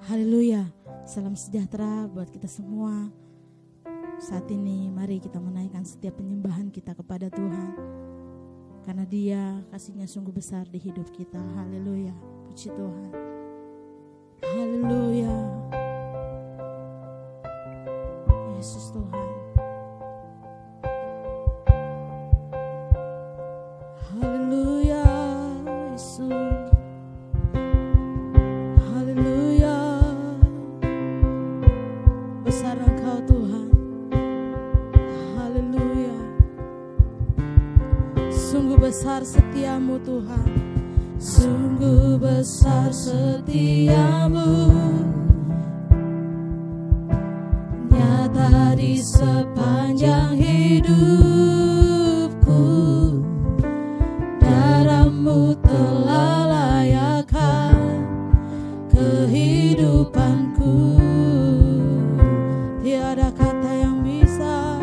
Haleluya, salam sejahtera buat kita semua. Saat ini mari kita menaikkan setiap penyembahan kita kepada Tuhan, karena Dia kasih-Nya sungguh besar di hidup kita. Haleluya, puji Tuhan. Haleluya, Yesus Tuhan. Haleluya, Yesus. Haleluya, besar Engkau Tuhan. Haleluya, sungguh besar setiamu Tuhan. Sungguh besar setiamu, nyata di sepanjang hidupku. Darahmu telah layakkan kehidupanku. Tiada kata yang bisa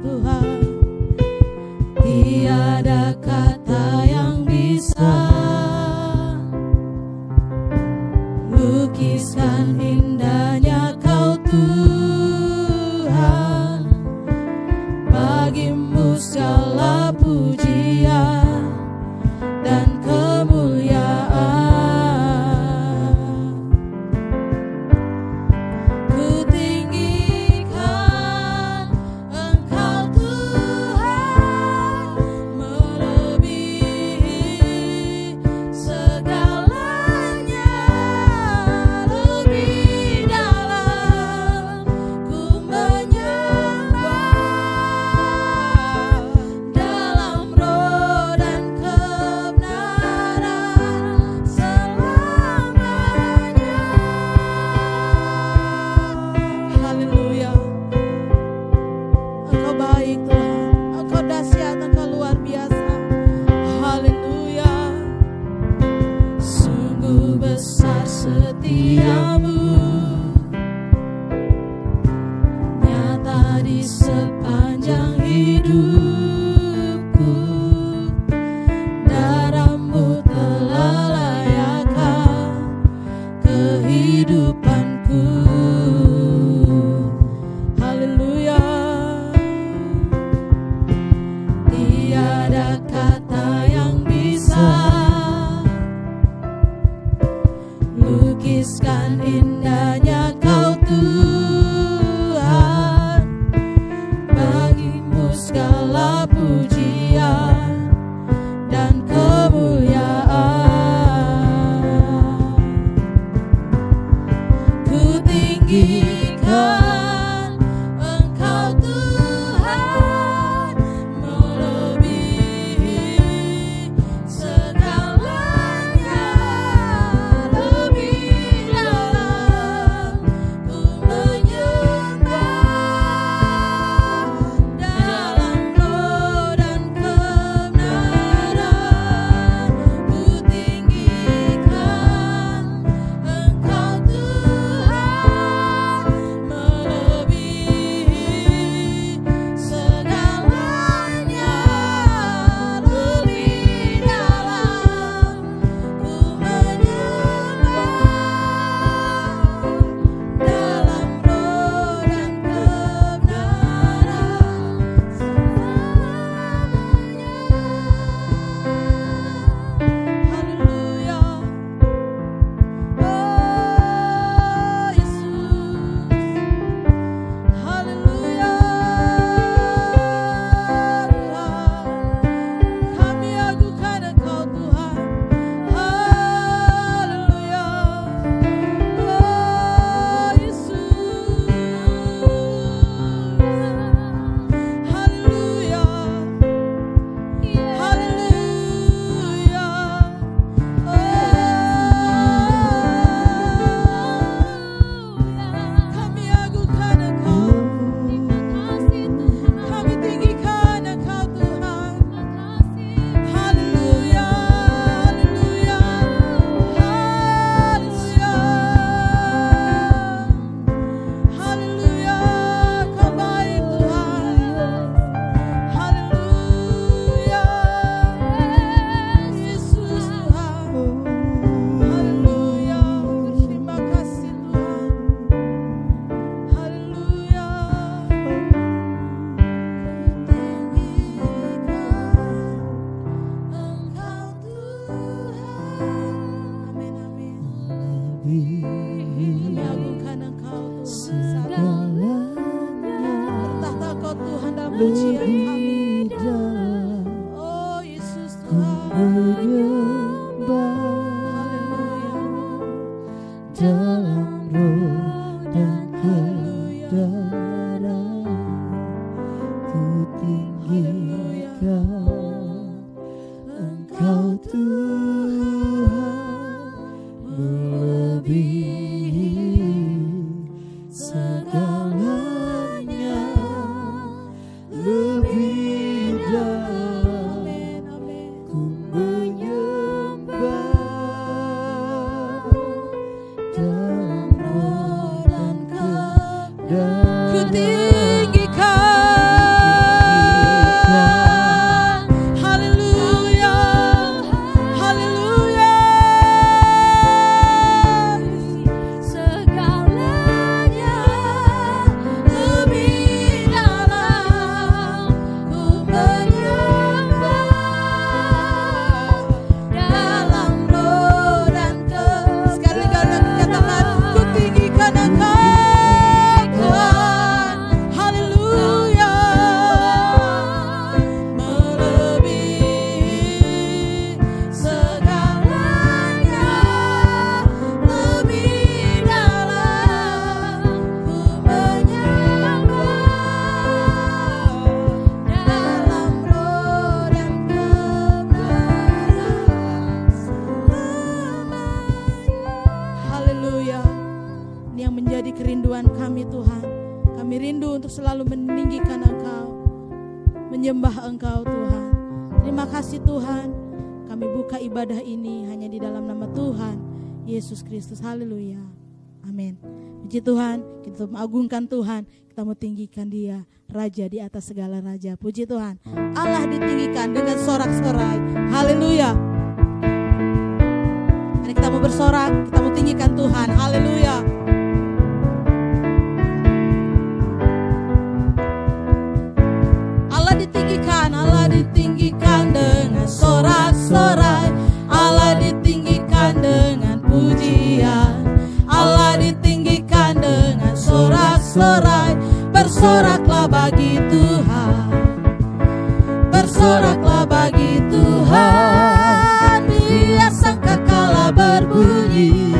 Tuhan, tiada kata yang bisa lukiskan indahnya Kau Tuhan. Bagimu segala pujian dan kemuliaan. Ku tinggikan Engkau Tuhan, melebihi segalanya. Lebih dalam ku menyembah, dalam roh dan kebenaran selamanya. Haleluya, Engkau baik Tuhan, Engkau dahsyat, Engkau luar biasa. Haleluya, sungguh besar setiamu, nyata di sepanjang hidupku. Darahmu telah layakkan kehidupanku. Haleluya, tiada kata yang bisa lukiskan indahnya Kau Tuhan. Bagimu segala pujian dan kemuliaan. Ku tinggikan Engkau Tuhan, melebihi segalanya. Lebih dalam ku Kami agungkan Engkau Tuhan saat ini. Bertahta Kau Tuhan dalam pujian kami. Oh Yesus Tuhan, haleluya. Dalam roh dan kebenaran ku tinggikan Engkau Tuhan, melebihi segalanya, lebih dalam ku menyembah dalam roh dan kebenaran Ku tinggikan, haleluya, haleluya. segalanya, lebih dalam ku menyembah dalam roh dan Sekali lagi katakan, ku tinggikan Engkau, haleluya, melebihi segalanya, lebih dalam ku menyembah dalam roh dan kebenaran selamanya. haleluya. Ini yang menjadi kerinduan kami Tuhan. Kami rindu untuk selalu meninggikan Engkau, menyembah Engkau Tuhan. Terima kasih Tuhan. Kami buka ibadah ini hanya di dalam nama Tuhan Yesus Kristus. Haleluya. Amin. Puji Tuhan, kita mengagungkan Tuhan, kita mau tinggikan Dia, Raja di atas segala raja. Puji Tuhan. Allah ditinggikan dengan sorak-sorai. Haleluya. Mari kita mau bersorak, kita mau tinggikan Tuhan. Haleluya. Allah ditinggikan dengan sorak-sorai. Allah ditinggikan dengan pujian. Allah ditinggikan dengan sorak-sorai. Bersoraklah bagi Tuhan, bersoraklah bagi Tuhan. Biar sangkakala berbunyi,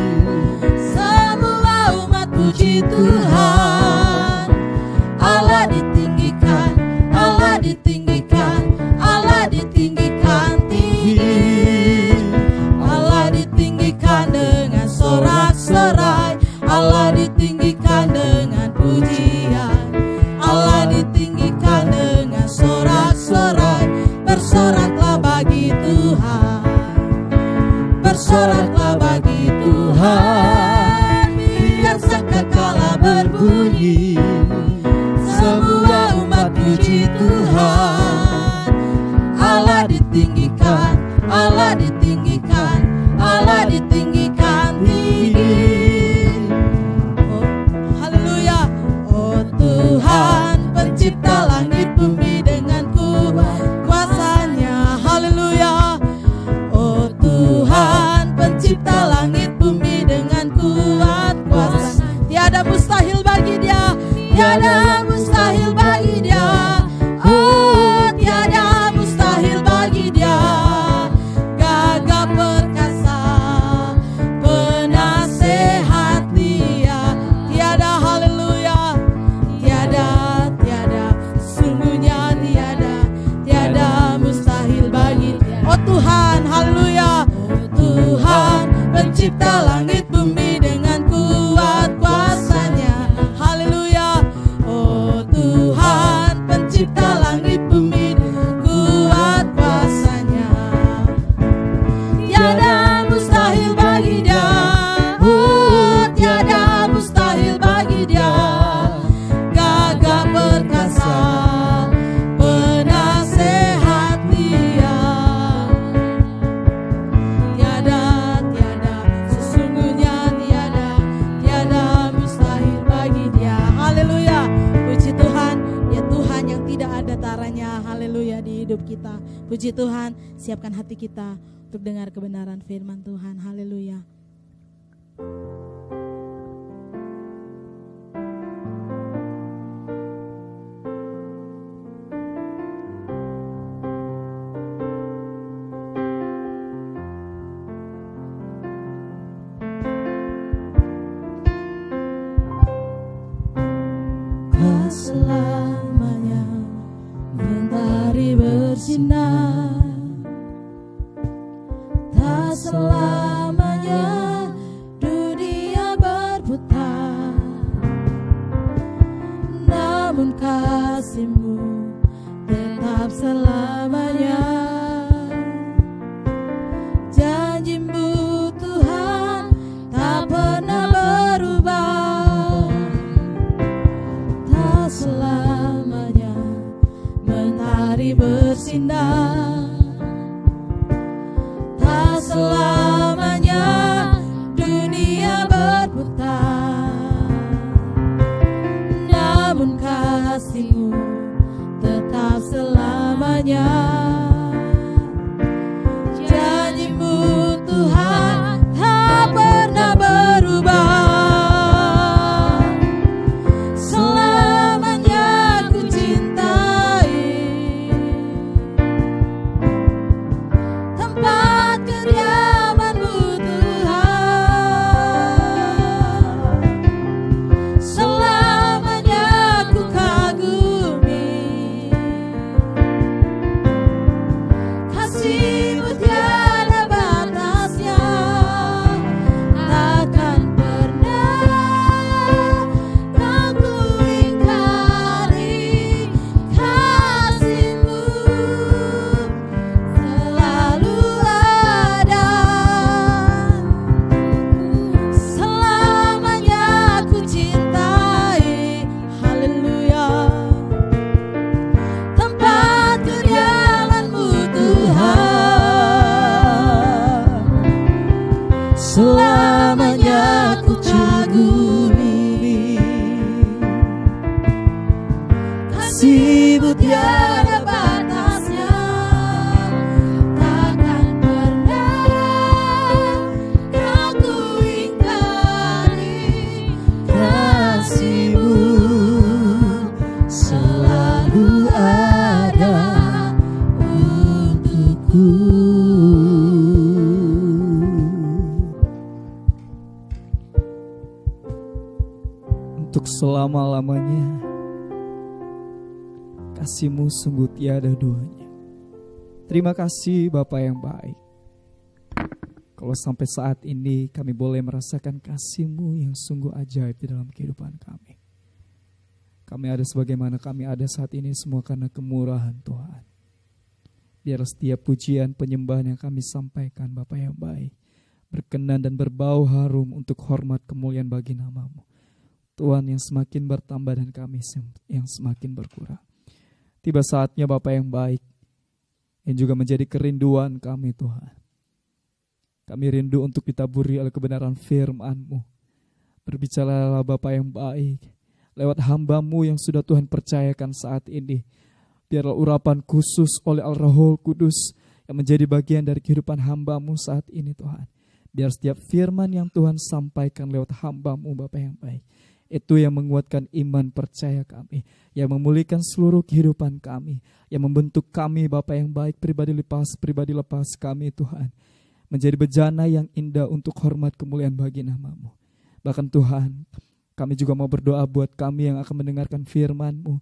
semua umat puji Tuhan. Allah ditinggikan, Allah ditinggikan, Allah ditinggikan tinggi. Allah ditinggikan dengan sorak-sorai. Allah ditinggikan dengan pujian. Allah ditinggikan dengan sorak-sorai. Bersoraklah bagi Tuhan, bersoraklah bagi Tuhan. Biar sangkakala berbunyi, semua umat puji Tuhan. Allah ditinggikan, Allah ditinggikan, Allah ditinggikan tinggi. Oh, haleluya. Oh Tuhan, pencipta langit bumi dengan kuasa-Nya. Haleluya. Oh Tuhan, pencipta langit bumi dengan kuat kuasa. Tiada mustahil bagi Dia, tiada mustahil bagi Dia. Oh, tiada mustahil bagi Dia. Gagah perkasa, penasehat Dia. Tiada, haleluya. Tiada, tiada, sesungguhnya tiada, tiada mustahil bagi Dia. Oh Tuhan, haleluya. Oh Tuhan, pencipta langit bumi dengan kuat kuasa-Nya. Haleluya. Oh Tuhan, pencipta langit bumi dengan kuat kuasa-Nya. Tiada mustahil bagi Dia. Oh, tiada mustahil bagi Dia. Gagah perkasa, penasehat Dia. Tiada, tiada, sesungguhnya tiada, tiada mustahil bagi Dia. Haleluya. Puji Tuhan, ya Tuhan yang tidak ada taranya. Haleluya di hidup kita. Puji Tuhan, siapkan hati kita untuk dengar kebenaran firman Tuhan. Haleluya. selamanya mentari bersinar, tak selamanya dunia berputar, namun kasih-Mu tetap selamanya. Janji-Mu Tuhan tak pernah berubah, tak selamanya mentari bersinar, tak selamanya dunia berputar, namun kasih-Mu tetap selamanya. Janji-Mu Tuhan tak pernah berubah, selamanya ku cintai tempat kediaman-Mu Tuhan, selamanya ku kagumi kasih-Mu tiada batasnya, takkan pernah aku ingkari kasih-Mu, selalu ada, selamanya ku cintai, haleluya, tempat kediaman-Mu Tuhan, selamanya ku kagumi kasih-Mu tiada batasnya, takkan pernah aku ingkari kasih-Mu, selalu ada untukku. Untuk selama-lamanya kasih-Mu sungguh tiada duanya. Terima kasih Bapa yang baik. Kalau sampai saat ini kami boleh merasakan kasih-Mu yang sungguh ajaib di dalam kehidupan kami. Kami ada sebagaimana kami ada saat ini semua karena kemurahan Tuhan. Biar setiap pujian penyembahan yang kami sampaikan Bapa yang baik berkenan dan berbau harum untuk hormat kemuliaan bagi nama-Mu, Tuhan, yang semakin bertambah dan kami yang semakin berkurang. Tiba saatnya Bapa yang baik, yang juga menjadi kerinduan kami Tuhan. Kami rindu untuk ditaburi oleh kebenaran firman-Mu. Berbicaralah Bapa yang baik, lewat hamba-Mu yang sudah Tuhan percayakan saat ini. Biarlah urapan khusus oleh Al-Roh Kudus yang menjadi bagian dari kehidupan hamba-Mu saat ini Tuhan. Biar setiap firman yang Tuhan sampaikan lewat hamba-Mu Bapa yang baik, itu yang menguatkan iman percaya kami, yang memulihkan seluruh kehidupan kami, yang membentuk kami Bapa yang baik, pribadi lepas kami Tuhan, menjadi bejana yang indah untuk hormat kemuliaan bagi nama-Mu. Bahkan Tuhan, kami juga mau berdoa buat kami yang akan mendengarkan firman-Mu.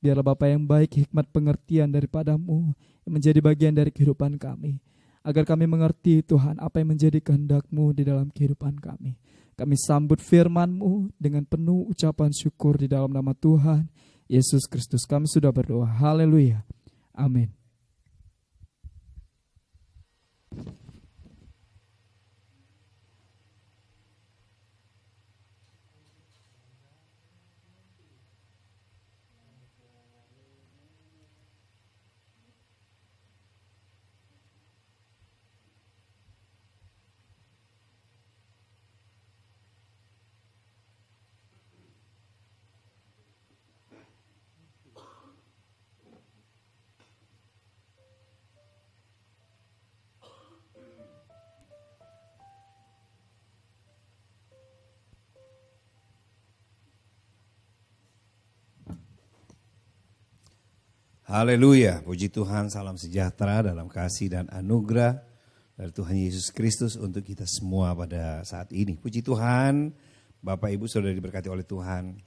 Biarlah Bapa yang baik, hikmat pengertian daripada-Mu yang menjadi bagian dari kehidupan kami, agar kami mengerti Tuhan apa yang menjadi kehendak-Mu di dalam kehidupan kami. Kami sambut firman-Mu dengan penuh ucapan syukur di dalam nama Tuhan Yesus Kristus. Kami sudah berdoa. Haleluya. Amin. Haleluya, puji Tuhan, salam sejahtera dalam kasih dan anugerah dari Tuhan Yesus Kristus untuk kita semua pada saat ini. Puji Tuhan, Bapak Ibu sudah diberkati oleh Tuhan.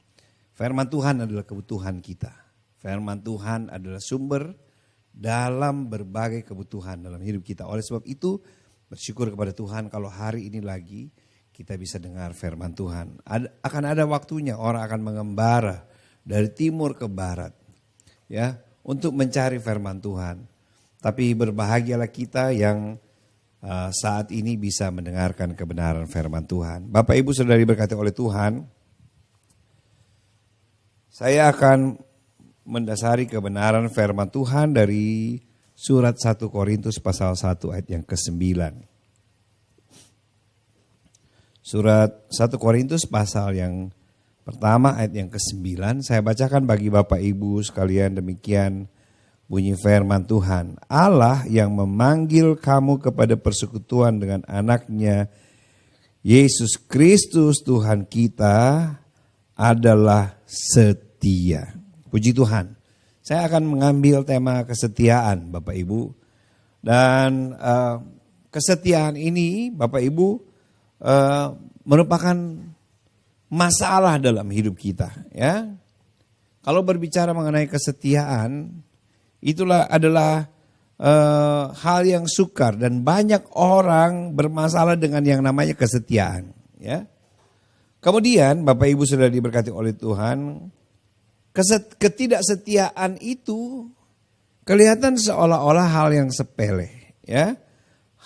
Firman Tuhan adalah kebutuhan kita. Firman Tuhan adalah sumber dalam berbagai kebutuhan dalam hidup kita. Oleh sebab itu bersyukur kepada Tuhan kalau hari ini lagi kita bisa dengar firman Tuhan. Akan ada waktunya orang akan mengembara dari timur ke barat, ya, untuk mencari firman Tuhan. Tapi berbahagialah kita yang saat ini bisa mendengarkan kebenaran firman Tuhan. Bapak Ibu Saudara diberkati oleh Tuhan. Saya akan mendasari kebenaran firman Tuhan dari surat 1 Korintus pasal 1 ayat yang ke-9. Surat 1 Korintus pasal yang pertama ayat yang ke-9. Saya bacakan bagi Bapak Ibu sekalian, demikian bunyi firman Tuhan. Allah yang memanggil kamu kepada persekutuan dengan anaknya Yesus Kristus Tuhan kita adalah setia. Puji Tuhan. Saya akan mengambil tema kesetiaan Bapak Ibu. Dan kesetiaan ini Bapak Ibu merupakan masalah dalam hidup kita, ya. Kalau berbicara mengenai kesetiaan, itulah adalah hal yang sukar dan banyak orang bermasalah dengan yang namanya kesetiaan, ya. Kemudian Bapak Ibu sudah diberkati oleh Tuhan, ketidaksetiaan itu kelihatan seolah-olah hal yang sepele, ya.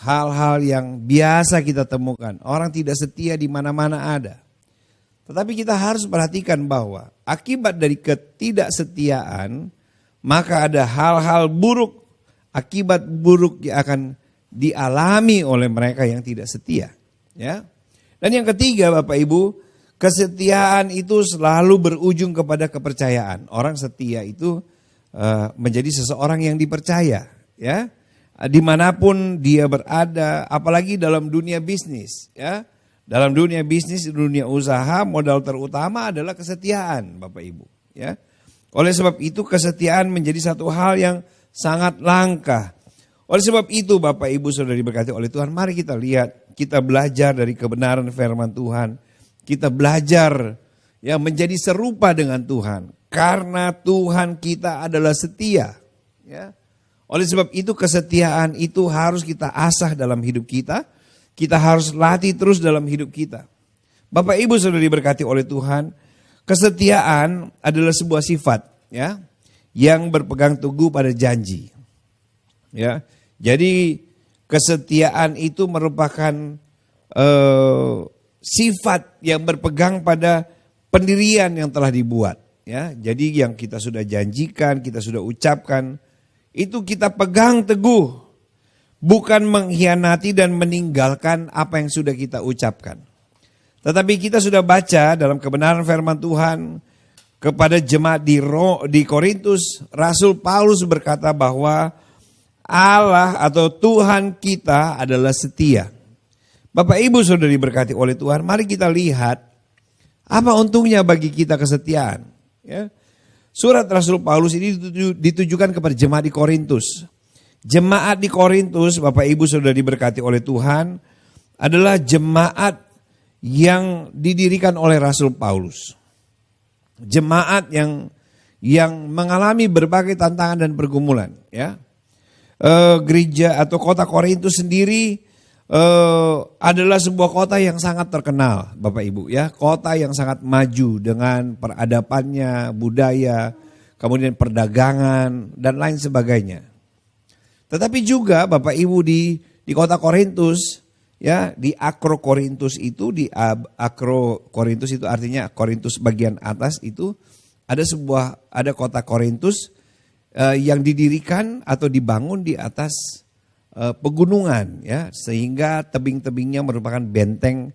Hal-hal yang biasa kita temukan. Orang tidak setia di mana-mana ada. Tetapi kita harus perhatikan bahwa akibat dari ketidaksetiaan, maka ada hal-hal buruk, akibat buruk yang akan dialami oleh mereka yang tidak setia, ya. Dan yang ketiga Bapak Ibu, kesetiaan itu selalu berujung kepada kepercayaan. Orang setia itu menjadi seseorang yang dipercaya, ya. Dimanapun dia berada, apalagi dalam dunia bisnis, ya. Dalam dunia bisnis, dunia usaha, modal terutama adalah kesetiaan Bapak Ibu, ya. Oleh sebab itu kesetiaan menjadi satu hal yang sangat langka. Oleh sebab itu Bapak Ibu Saudara diberkati oleh Tuhan, mari kita lihat, kita belajar dari kebenaran firman Tuhan. Kita belajar ya menjadi serupa dengan Tuhan. Karena Tuhan kita adalah setia, ya. Oleh sebab itu kesetiaan itu harus kita asah dalam hidup kita. Kita harus latih terus dalam hidup kita. Bapak Ibu Saudara diberkati oleh Tuhan, kesetiaan adalah sebuah sifat, ya, yang berpegang teguh pada janji, ya. Jadi kesetiaan itu merupakan sifat yang berpegang pada pendirian yang telah dibuat, ya. Jadi yang kita sudah janjikan, kita sudah ucapkan, itu kita pegang teguh. Bukan mengkhianati dan meninggalkan apa yang sudah kita ucapkan. Tetapi kita sudah baca dalam kebenaran firman Tuhan kepada jemaat di Korintus, Rasul Paulus berkata bahwa Allah atau Tuhan kita adalah setia. Bapak Ibu Saudara diberkati oleh Tuhan, mari kita lihat apa untungnya bagi kita kesetiaan, ya. Surat Rasul Paulus ini ditujukan kepada jemaat di Korintus. Jemaat di Korintus, Bapak Ibu Saudara diberkati oleh Tuhan, adalah jemaat yang didirikan oleh Rasul Paulus. Jemaat yang mengalami berbagai tantangan dan pergumulan, ya. Gereja atau kota Korintus sendiri adalah sebuah kota yang sangat terkenal, Bapak Ibu, ya. Kota yang sangat maju dengan peradabannya, budaya, kemudian perdagangan dan lain sebagainya. Tetapi juga Bapak Ibu di kota Korintus, ya, di Akrokorintus itu, Akrokorintus itu artinya Korintus bagian atas itu ada kota Korintus yang didirikan atau dibangun di atas pegunungan, ya, sehingga tebing-tebingnya merupakan benteng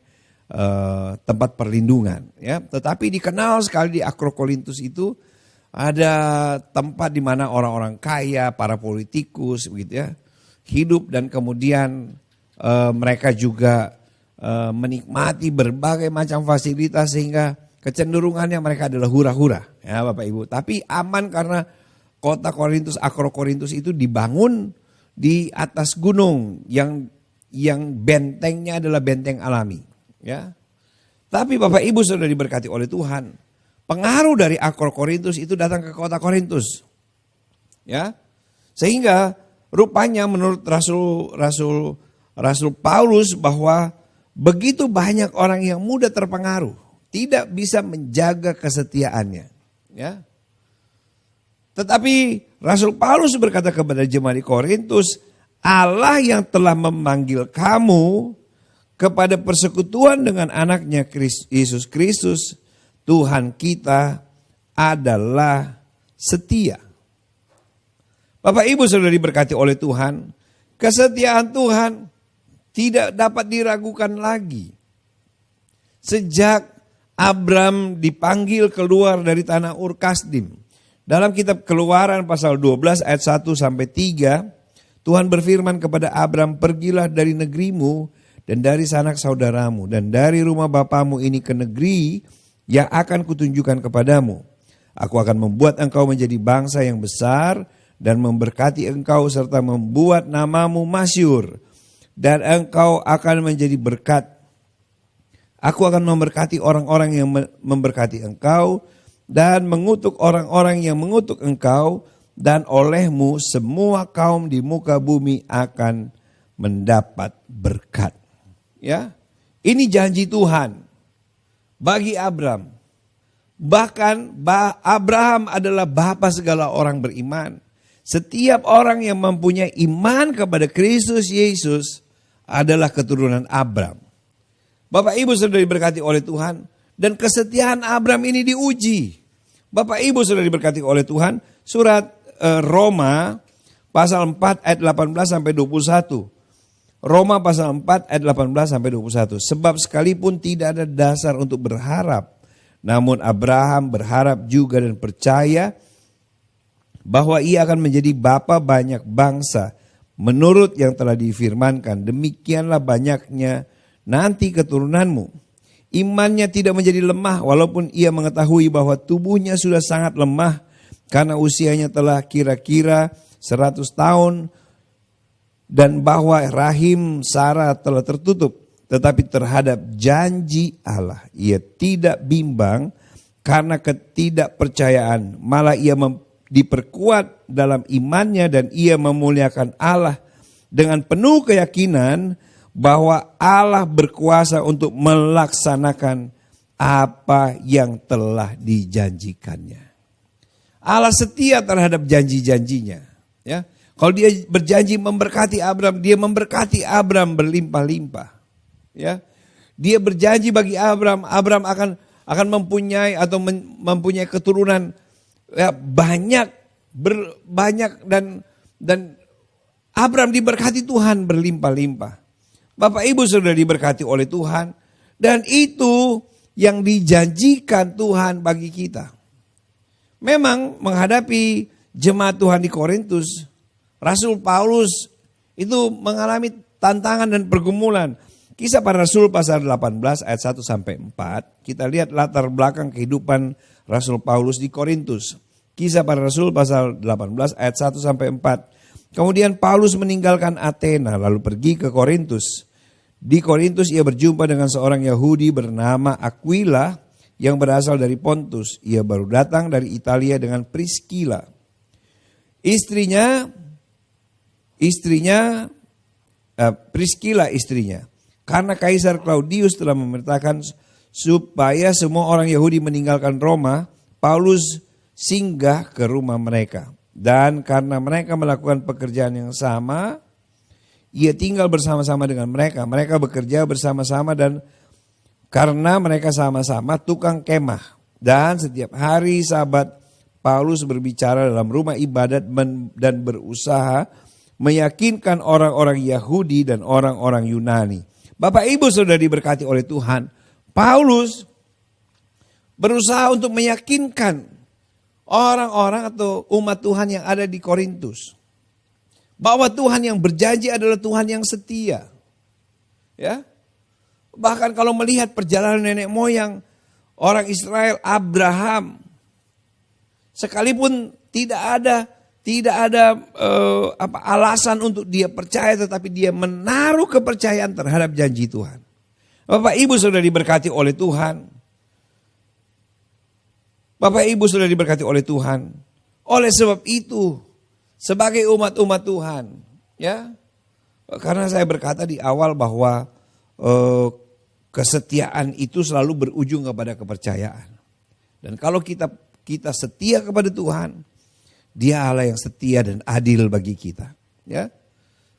tempat perlindungan, ya. Tetapi dikenal sekali di Akrokorintus itu ada tempat di mana orang-orang kaya, para politikus begitu, ya, hidup dan kemudian mereka juga menikmati berbagai macam fasilitas sehingga kecenderungannya mereka adalah hura-hura, ya Bapak Ibu. Tapi aman karena kota Korintus, Akrokorintus itu dibangun di atas gunung yang bentengnya adalah benteng alami, ya. Tapi Bapak Ibu sudah diberkati oleh Tuhan, pengaruh dari Akor Korintus itu datang ke kota Korintus. Ya. Sehingga rupanya menurut Rasul Paulus bahwa begitu banyak orang yang mudah terpengaruh, tidak bisa menjaga kesetiaannya. Ya. Tetapi Rasul Paulus berkata kepada jemaat di Korintus, Allah yang telah memanggil kamu kepada persekutuan dengan anaknya Yesus Kristus, Tuhan kita adalah setia. Bapak Ibu saudara diberkati oleh Tuhan, kesetiaan Tuhan tidak dapat diragukan lagi. Sejak Abram dipanggil keluar dari tanah Ur Kasdim, dalam kitab Keluaran pasal 12 ayat 1 sampai 3, Tuhan berfirman kepada Abram, pergilah dari negerimu dan dari sanak saudaramu dan dari rumah bapamu ini ke negeri yang akan kutunjukkan kepadamu. Aku akan membuat engkau menjadi bangsa yang besar dan memberkati engkau serta membuat namamu masyhur. Dan engkau akan menjadi berkat. Aku akan memberkati orang-orang yang memberkati engkau dan mengutuk orang-orang yang mengutuk engkau, dan olehmu semua kaum di muka bumi akan mendapat berkat. Ya, ini janji Tuhan bagi Abram. Bahkan Abraham adalah bapa segala orang beriman. Setiap orang yang mempunyai iman kepada Kristus Yesus adalah keturunan Abram. Bapak Ibu saudara diberkati oleh Tuhan, dan kesetiaan Abram ini diuji. Bapak Ibu saudara diberkati oleh Tuhan, surat Roma pasal 4 ayat 18 sampai 21. Roma pasal 4 ayat 18 sampai 21. Sebab sekalipun tidak ada dasar untuk berharap, namun Abraham berharap juga dan percaya bahwa ia akan menjadi bapa banyak bangsa menurut yang telah difirmankan, demikianlah banyaknya nanti keturunanmu. Imannya tidak menjadi lemah walaupun ia mengetahui bahwa tubuhnya sudah sangat lemah karena usianya telah kira-kira 100 tahun dan bahwa rahim Sarah telah tertutup. Tetapi terhadap janji Allah ia tidak bimbang karena ketidakpercayaan. Malah ia diperkuat dalam imannya dan ia memuliakan Allah dengan penuh keyakinan bahwa Allah berkuasa untuk melaksanakan apa yang telah dijanjikannya. Allah setia terhadap janji-janjinya. Ya, kalau dia berjanji memberkati Abram, dia memberkati Abram berlimpah-limpah. Ya, dia berjanji bagi Abram akan mempunyai atau mempunyai keturunan ya, banyak dan Abram diberkati Tuhan berlimpah-limpah. Bapak Ibu saudara diberkati oleh Tuhan, dan itu yang dijanjikan Tuhan bagi kita. Memang menghadapi jemaat Tuhan di Korintus, Rasul Paulus itu mengalami tantangan dan pergumulan. Kisah Para Rasul pasal 18 ayat 1 sampai 4, kita lihat latar belakang kehidupan Rasul Paulus di Korintus. Kisah Para Rasul pasal 18 ayat 1 sampai 4. Kemudian Paulus meninggalkan Athena lalu pergi ke Korintus. Di Korintus ia berjumpa dengan seorang Yahudi bernama Aquila yang berasal dari Pontus. Ia baru datang dari Italia dengan Priscilla. Priscilla istrinya. Karena Kaisar Claudius telah memerintahkan supaya semua orang Yahudi meninggalkan Roma, Paulus singgah ke rumah mereka. Dan karena mereka melakukan pekerjaan yang sama, ia tinggal bersama-sama dengan mereka. Mereka bekerja bersama-sama dan karena mereka sama-sama tukang kemah. Dan setiap hari Sabat, Paulus berbicara dalam rumah ibadat dan berusaha meyakinkan orang-orang Yahudi dan orang-orang Yunani. Bapak Ibu saudara diberkati oleh Tuhan, Paulus berusaha untuk meyakinkan orang-orang atau umat Tuhan yang ada di Korintus bahwa Tuhan yang berjanji adalah Tuhan yang setia. Ya. Bahkan kalau melihat perjalanan nenek moyang orang Israel, Abraham, sekalipun tidak ada alasan untuk dia percaya, tetapi dia menaruh kepercayaan terhadap janji Tuhan. Bapak Ibu saudara diberkati oleh Tuhan. Bapak Ibu sudah diberkati oleh Tuhan. Oleh sebab itu, sebagai umat-umat Tuhan, ya, karena saya berkata di awal bahwa kesetiaan itu selalu berujung kepada kepercayaan. Dan kalau kita setia kepada Tuhan, Dia Allah yang setia dan adil bagi kita. Ya,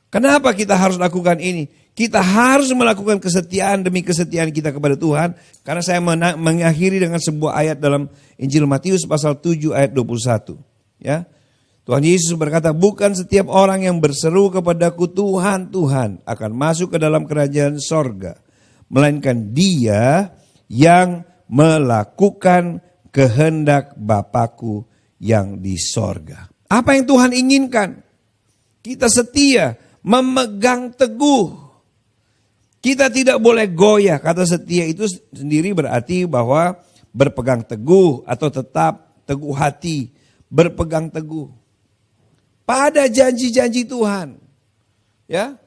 kenapa kita harus lakukan ini? Kita harus melakukan kesetiaan demi kesetiaan kita kepada Tuhan. Karena saya mengakhiri dengan sebuah ayat dalam Injil Matius pasal 7 ayat 21. Ya, Tuhan Yesus berkata, bukan setiap orang yang berseru kepadaku Tuhan, Tuhan akan masuk ke dalam kerajaan sorga. Melainkan dia yang melakukan kehendak Bapakku yang di sorga. Apa yang Tuhan inginkan? Kita setia, memegang teguh. Kita tidak boleh goyah. Kata setia itu sendiri berarti bahwa berpegang teguh atau tetap teguh hati. Berpegang teguh pada janji-janji Tuhan. Ya,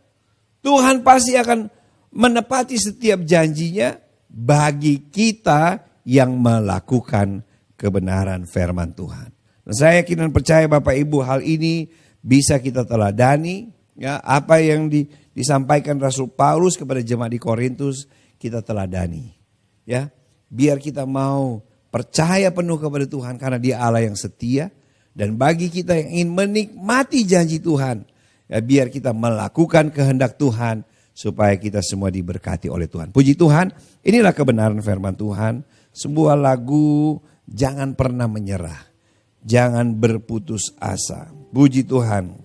Tuhan pasti akan menepati setiap janjinya bagi kita yang melakukan kebenaran firman Tuhan. Dan saya yakin dan percaya Bapak Ibu hal ini bisa kita teladani. Ya, apa yang disampaikan Rasul Paulus kepada jemaat di Korintus kita teladani. Ya, biar kita mau percaya penuh kepada Tuhan karena Dia Allah yang setia. Dan bagi kita yang ingin menikmati janji Tuhan, ya, biar kita melakukan kehendak Tuhan supaya kita semua diberkati oleh Tuhan. Puji Tuhan, inilah kebenaran firman Tuhan. Sebuah lagu, jangan pernah menyerah, jangan berputus asa. Puji Tuhan.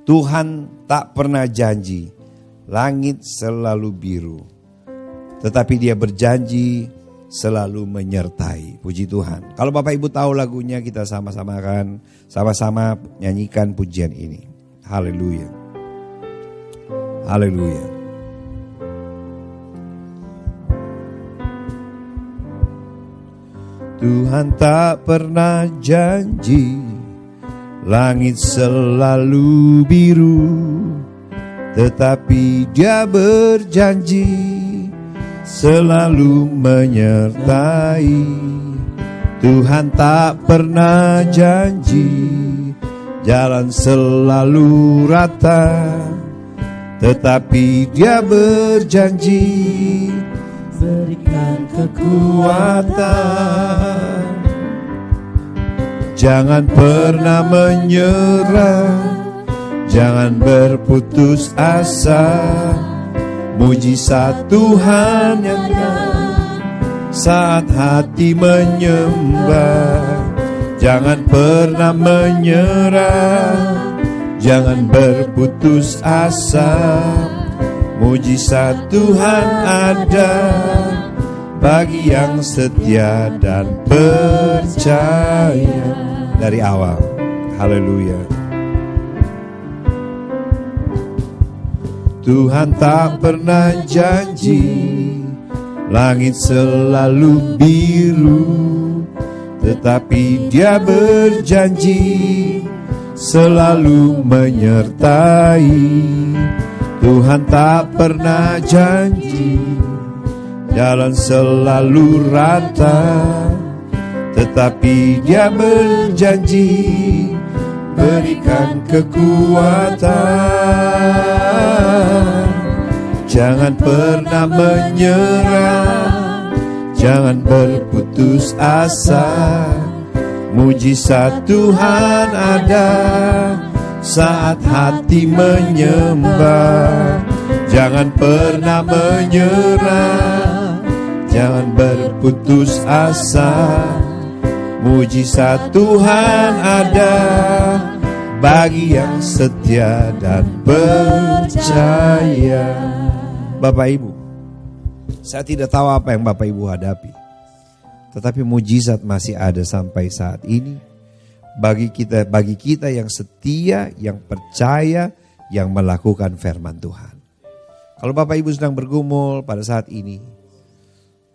Tuhan tak pernah janji langit selalu biru, tetapi Dia berjanji selalu menyertai. Puji Tuhan. Kalau Bapak Ibu tahu lagunya, kita sama-sama nyanyikan pujian ini. Haleluya. Haleluya. Tuhan tak pernah janji langit selalu biru, tetapi Dia berjanji selalu menyertai. Tuhan tak pernah janji jalan selalu rata, tetapi Dia berjanji berikan kekuatan. Jangan pernah menyerah, jangan berputus asa. Mujizat Tuhan yang saat hati menyembah. Jangan pernah menyerah, jangan berputus asa. Mujizat Tuhan ada bagi yang setia dan percaya. Dari awal, haleluya. Tuhan tak pernah janji langit selalu biru, tetapi Dia berjanji selalu menyertai. Tuhan tak pernah janji jalan selalu rata, tetapi Dia berjanji berikan kekuatan. Jangan pernah menyerah, jangan berputus asa. Mujizat Tuhan ada saat hati menyembah. Jangan pernah menyerah, jangan berputus asa. Mujizat Tuhan ada bagi yang setia dan percaya. Bapak Ibu, saya tidak tahu apa yang Bapak Ibu hadapi, tetapi mujizat masih ada sampai saat ini bagi kita yang setia, yang percaya, yang melakukan firman Tuhan. Kalau Bapak Ibu sedang bergumul pada saat ini,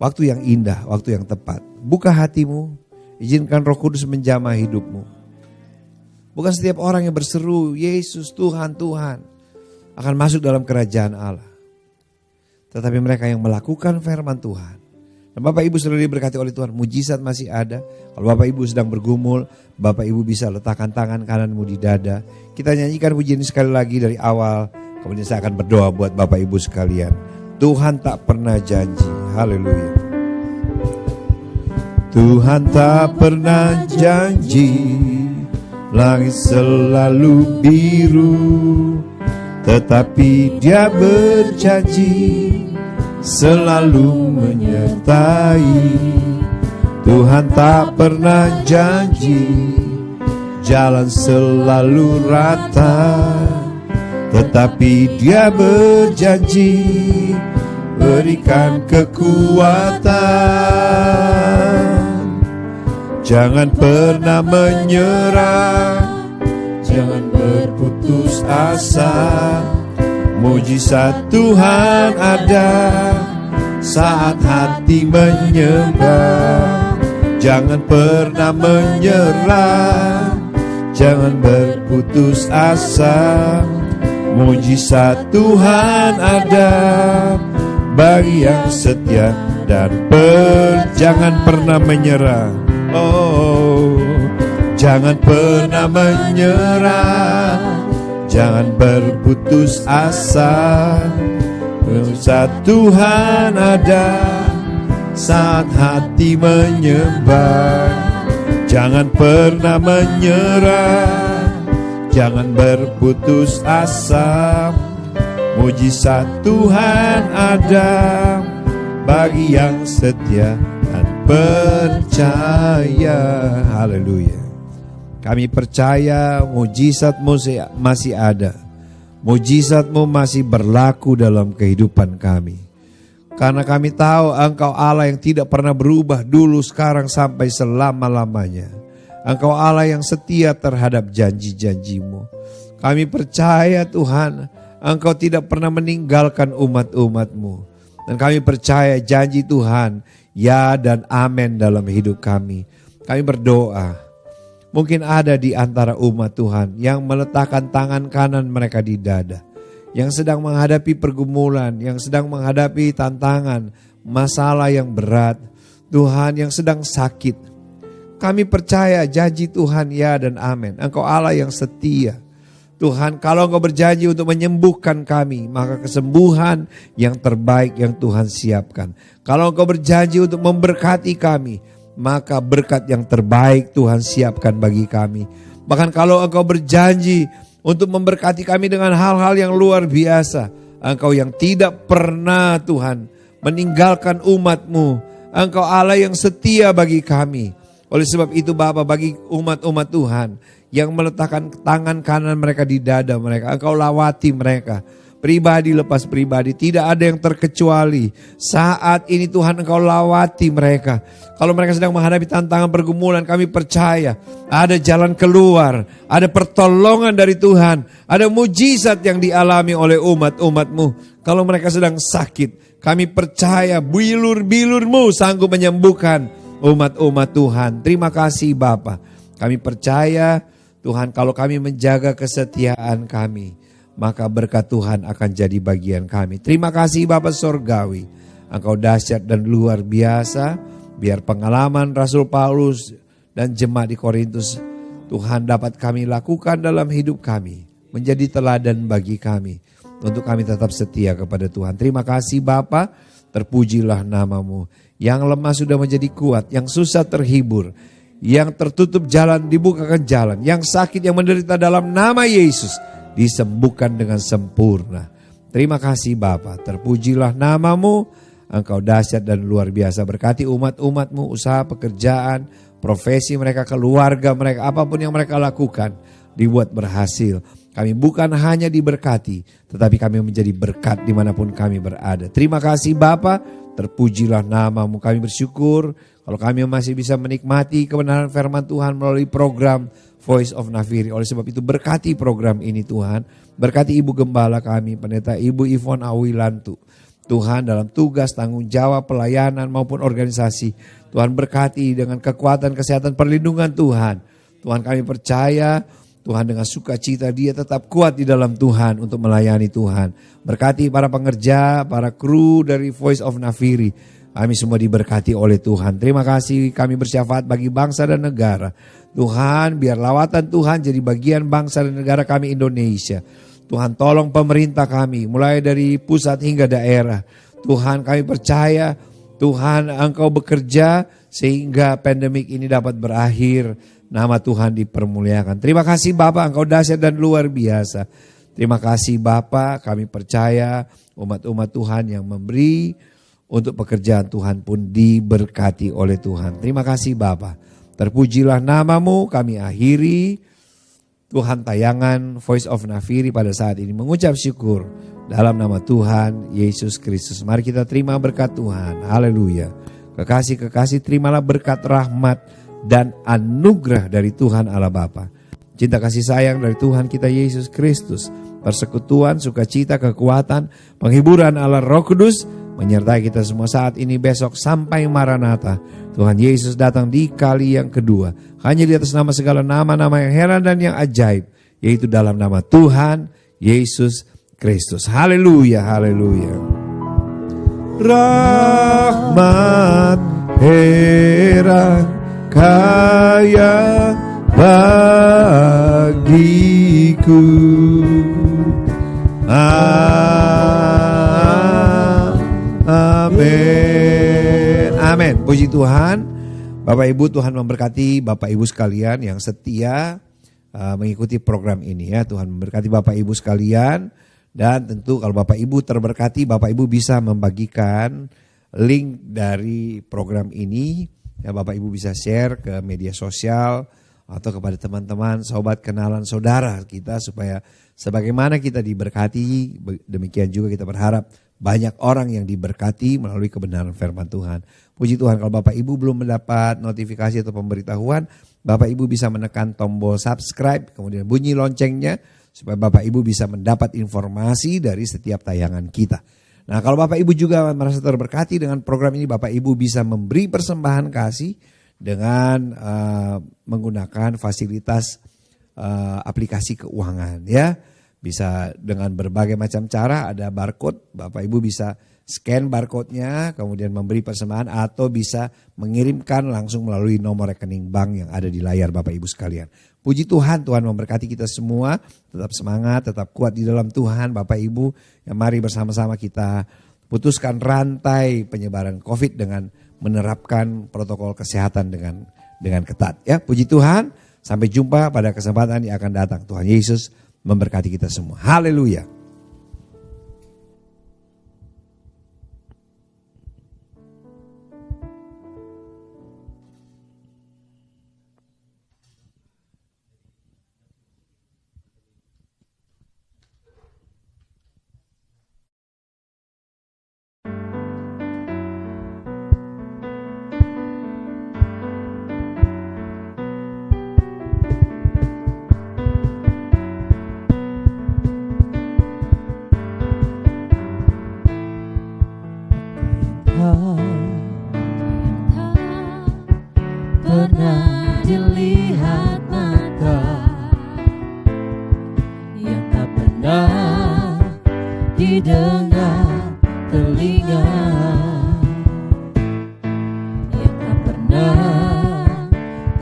waktu yang indah, waktu yang tepat, buka hatimu, izinkan Roh Kudus menjamah hidupmu. Bukan setiap orang yang berseru Yesus Tuhan, Tuhan akan masuk dalam kerajaan Allah. Tetapi mereka yang melakukan firman Tuhan Dan Bapak Ibu sudah diberkati oleh Tuhan, mujizat masih ada. Kalau Bapak Ibu sedang bergumul, Bapak Ibu bisa letakkan tangan kananmu di dada. Kita nyanyikan pujian ini sekali lagi dari awal, kemudian saya akan berdoa buat Bapak Ibu sekalian. Tuhan tak pernah janji, haleluya. Tuhan tak pernah janji, langit selalu biru, tetapi Dia berjanji selalu menyertai. Tuhan tak pernah janji jalan selalu rata, tetapi Dia berjanji berikan kekuatan. Jangan pernah menyerah, jangan berputus asa. Mujizat Tuhan ada saat hati menyembah. Jangan pernah menyerah, jangan berputus asa. Mujizat Tuhan ada bagi yang setia dan jangan pernah menyerah. Oh, jangan pernah menyerah, jangan berputus asa. Mujizat Tuhan ada saat hati menyembah. Jangan pernah menyerah, jangan berputus asa. Mujizat Tuhan ada bagi yang setia dan percaya. Haleluya. Kami percaya mujizat-Mu masih ada. Mujizat-Mu masih berlaku dalam kehidupan kami. Karena kami tahu Engkau Allah yang tidak pernah berubah dulu, sekarang, sampai selama-lamanya. Engkau Allah yang setia terhadap janji-janji-Mu. Kami percaya Tuhan, Engkau tidak pernah meninggalkan umat-umat-Mu. Dan kami percaya janji Tuhan, ya dan amin dalam hidup kami. Kami berdoa, mungkin ada di antara umat Tuhan yang meletakkan tangan kanan mereka di dada, yang sedang menghadapi pergumulan, yang sedang menghadapi tantangan, masalah yang berat, Tuhan, yang sedang sakit. Kami percaya janji Tuhan, ya dan amin. Engkau Allah yang setia. Tuhan, kalau Engkau berjanji untuk menyembuhkan kami, maka kesembuhan yang terbaik yang Tuhan siapkan. Kalau Engkau berjanji untuk memberkati kami, maka berkat yang terbaik Tuhan siapkan bagi kami. Bahkan kalau Engkau berjanji untuk memberkati kami dengan hal-hal yang luar biasa, Engkau yang tidak pernah Tuhan meninggalkan umat-Mu, Engkau Allah yang setia bagi kami. Oleh sebab itu Bapa, bagi umat-umat Tuhan yang meletakkan tangan kanan mereka di dada mereka, Engkau lawati mereka. Pribadi lepas pribadi, tidak ada yang terkecuali. Saat ini Tuhan, Engkau lawati mereka. Kalau mereka sedang menghadapi tantangan pergumulan, kami percaya ada jalan keluar, ada pertolongan dari Tuhan, ada mujizat yang dialami oleh umat-umat-Mu. Kalau mereka sedang sakit, kami percaya bilur-bilur-Mu sanggup menyembuhkan umat-umat Tuhan. Terima kasih Bapa. Kami percaya Tuhan, kalau kami menjaga kesetiaan kami, maka berkat Tuhan akan jadi bagian kami. Terima kasih Bapa Sorgawi. Engkau dahsyat dan luar biasa. Biar pengalaman Rasul Paulus dan jemaat di Korintus, Tuhan, dapat kami lakukan dalam hidup kami, menjadi teladan bagi kami, untuk kami tetap setia kepada Tuhan. Terima kasih Bapa. Terpujilah nama-Mu. Yang lemah sudah menjadi kuat, yang susah terhibur, yang tertutup jalan dibukakan jalan, yang sakit, yang menderita dalam nama Yesus disembuhkan dengan sempurna. Terima kasih Bapa. Terpujilah nama-Mu. Engkau dahsyat dan luar biasa. Berkati umat-umat-Mu, usaha, pekerjaan, profesi mereka, keluarga mereka, apapun yang mereka lakukan, dibuat berhasil. Kami bukan hanya diberkati, tetapi kami menjadi berkat dimanapun kami berada. Terima kasih Bapa. Terpujilah nama-Mu. Kami bersyukur kalau kami masih bisa menikmati kebenaran firman Tuhan melalui program Voice of Nafiri. Oleh sebab itu berkati program ini Tuhan. Berkati Ibu Gembala kami, Pendeta Ibu Ivon Awilantu. Tuhan, dalam tugas, tanggung jawab, pelayanan maupun organisasi, Tuhan berkati dengan kekuatan, kesehatan, perlindungan Tuhan. Tuhan, kami percaya Tuhan dengan sukacita dia tetap kuat di dalam Tuhan untuk melayani Tuhan. Berkati para pengerja, para kru dari Voice of Nafiri. Kami semua diberkati oleh Tuhan. Terima kasih, kami bersyafaat bagi bangsa dan negara. Tuhan, biar lawatan Tuhan jadi bagian bangsa dan negara kami Indonesia. Tuhan, tolong pemerintah kami, mulai dari pusat hingga daerah. Tuhan, kami percaya, Tuhan, Engkau bekerja sehingga pandemik ini dapat berakhir. Nama Tuhan dipermuliakan. Terima kasih Bapa, Engkau dahsyat dan luar biasa. Terima kasih Bapa, kami percaya umat-umat Tuhan yang memberi untuk pekerjaan Tuhan pun diberkati oleh Tuhan. Terima kasih Bapa. Terpujilah namamu, kami akhiri Tuhan tayangan Voice of Nafiri pada saat ini mengucap syukur dalam nama Tuhan Yesus Kristus. Mari kita terima berkat Tuhan. Haleluya. Kekasih-kekasih, terimalah berkat rahmat dan anugerah dari Tuhan Allah Bapa. Cinta kasih sayang dari Tuhan kita Yesus Kristus. Persekutuan, sukacita, kekuatan, penghiburan Allah Roh Kudus menyertai kita semua saat ini, besok sampai Maranatha. Tuhan Yesus datang di kali yang kedua. Hanya di atas nama segala nama-nama yang heran dan yang ajaib. Yaitu dalam nama Tuhan Yesus Kristus. Haleluya, haleluya. Rahmat heran kaya bagiku. Amin. Amin. Puji Tuhan. Bapak Ibu, Tuhan memberkati Bapak Ibu sekalian yang setia mengikuti program ini ya. Tuhan memberkati Bapak Ibu sekalian. Dan tentu kalau Bapak Ibu terberkati, Bapak Ibu bisa membagikan link dari program ini. Ya, Bapak Ibu bisa share ke media sosial atau kepada teman-teman, sobat, kenalan, saudara kita supaya sebagaimana kita diberkati, demikian juga kita berharap banyak orang yang diberkati melalui kebenaran firman Tuhan. Puji Tuhan, kalau Bapak Ibu belum mendapat notifikasi atau pemberitahuan, Bapak Ibu bisa menekan tombol subscribe, kemudian bunyi loncengnya supaya Bapak Ibu bisa mendapat informasi dari setiap tayangan kita. Nah, kalau Bapak Ibu juga merasa terberkati dengan program ini, Bapak Ibu bisa memberi persembahan kasih dengan menggunakan fasilitas aplikasi keuangan ya. Bisa dengan berbagai macam cara, ada barcode, Bapak Ibu bisa scan barcode-nya kemudian memberi persembahan atau bisa mengirimkan langsung melalui nomor rekening bank yang ada di layar Bapak Ibu sekalian. Puji Tuhan, Tuhan memberkati kita semua, tetap semangat, tetap kuat di dalam Tuhan Bapak Ibu. Ya, mari bersama-sama kita putuskan rantai penyebaran COVID dengan menerapkan protokol kesehatan dengan ketat. Ya, puji Tuhan, sampai jumpa pada kesempatan yang akan datang. Tuhan Yesus memberkati kita semua. Haleluya. Pernah dilihat mata, yang tak pernah didengar telinga, yang tak pernah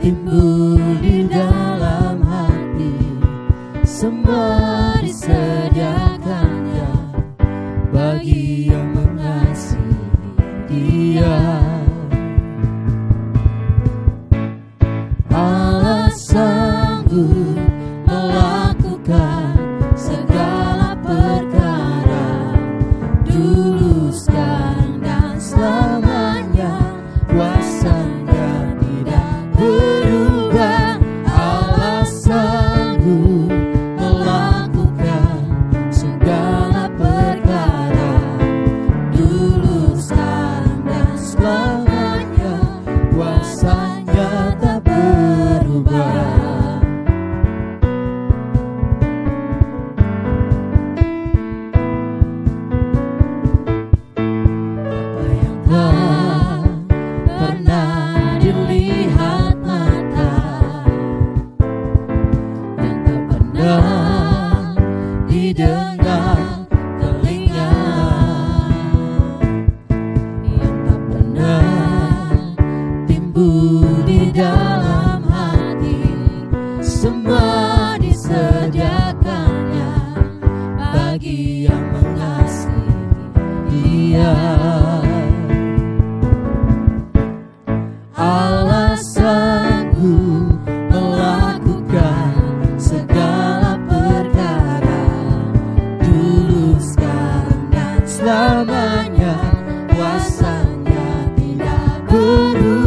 timbul di dalam hati, semua disediakannya bagi yang mengasihi Dia. Sanggup melakukan segala perkara, dulu, sekarang, dan selamanya. Kuasanya tidak berubah. Allah sanggup melakukan segala perkara, dulu, sekarang, dan selamanya. Kuasanya tak berubah. Didengar telinga, yang tak pernah penuh